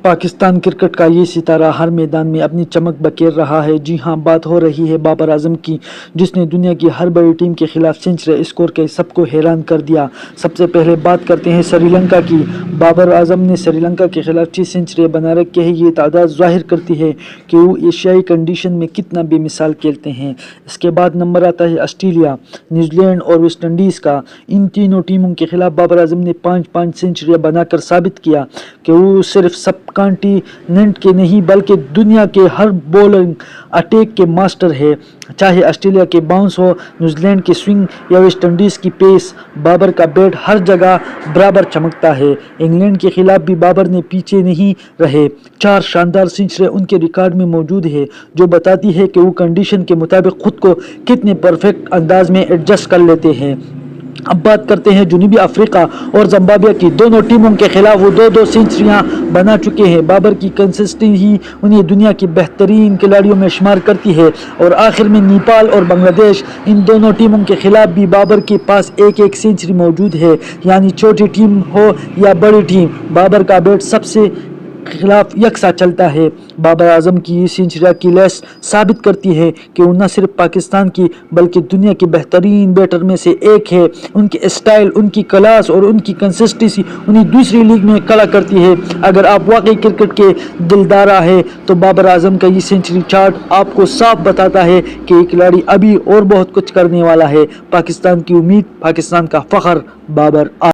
Pakistan cricket کا یہ ستارہ ہر میدان میں اپنی چمک بکھیر رہا ہے۔ جی ہاں، بات ہو رہی ہے بابر اعظم کی، جس نے دنیا کی ہر بڑی ٹیم کے خلاف سنچری اسکور کے سب کو حیران کر دیا۔ سب سے پہلے بات کرتے ہیں سری لنکا کی۔ بابر اعظم نے سری لنکا کے خلاف 6 سنچریاں بنا رکھی ہیں۔ یہ تعداد ظاہر کرتی ہے کہ وہ ایشیائی کنڈیشن میں کتنا بے مثال کھیلتے ہیں۔ اس کے بعد نمبر آتا ہے آسٹریلیا، نیوزی لینڈ اور ویسٹ انڈیز کا۔ ان تینوں ٹیموں کے خلاف بابر اعظم نے 5 سنچریاں بنا کر ثابت کیا کہ وہ صرف سب کانٹیننٹ کے نہیں بلکہ دنیا کے ہر بولنگ اٹیک کے ماسٹر ہے۔ چاہے آسٹریلیا کے باؤنس ہو، نیوزی لینڈ کی سوئنگ یا ویسٹ انڈیز کی پیس، بابر کا بیٹ ہر جگہ برابر چمکتا ہے۔ انگلینڈ کے خلاف بھی بابر نے پیچھے نہیں رہے۔ 4 شاندار سنچریاں ان کے ریکارڈ میں موجود ہیں، جو بتاتی ہے کہ وہ کنڈیشن کے مطابق خود کو کتنے پرفیکٹ انداز میں ایڈجسٹ کر لیتے ہیں۔ اب بات کرتے ہیں جنوبی افریقہ اور زمبابوے کی۔ دونوں ٹیموں کے خلاف وہ 2 سنچریاں بنا چکے ہیں۔ بابر کی کنسسٹنسی ہی انہیں دنیا کے بہترین کھلاڑیوں میں شمار کرتی ہے۔ اور آخر میں نیپال اور بنگلہ دیش، ان دونوں ٹیموں کے خلاف بھی بابر کے پاس ایک سنچری موجود ہے۔ یعنی چھوٹی ٹیم ہو یا بڑی ٹیم، بابر کا بیٹ سب سے خلاف یکساں چلتا ہے۔ بابر اعظم کی یہ سنچریاں کی لیسٹ ثابت کرتی ہے کہ وہ نہ صرف پاکستان کی بلکہ دنیا کے بہترین بیٹر میں سے ایک ہے۔ ان کی اسٹائل، ان کی کلاس اور ان کی کنسسٹنسی انہیں دوسری لیگ میں کھڑا کرتی ہے۔ اگر آپ واقعی کرکٹ کے دلدار ہیں تو بابر اعظم کا یہ سنچری چارٹ آپ کو صاف بتاتا ہے کہ یہ کھلاڑی ابھی اور بہت کچھ کرنے والا ہے۔ پاکستان کی امید، پاکستان کا فخر، بابر اعظم۔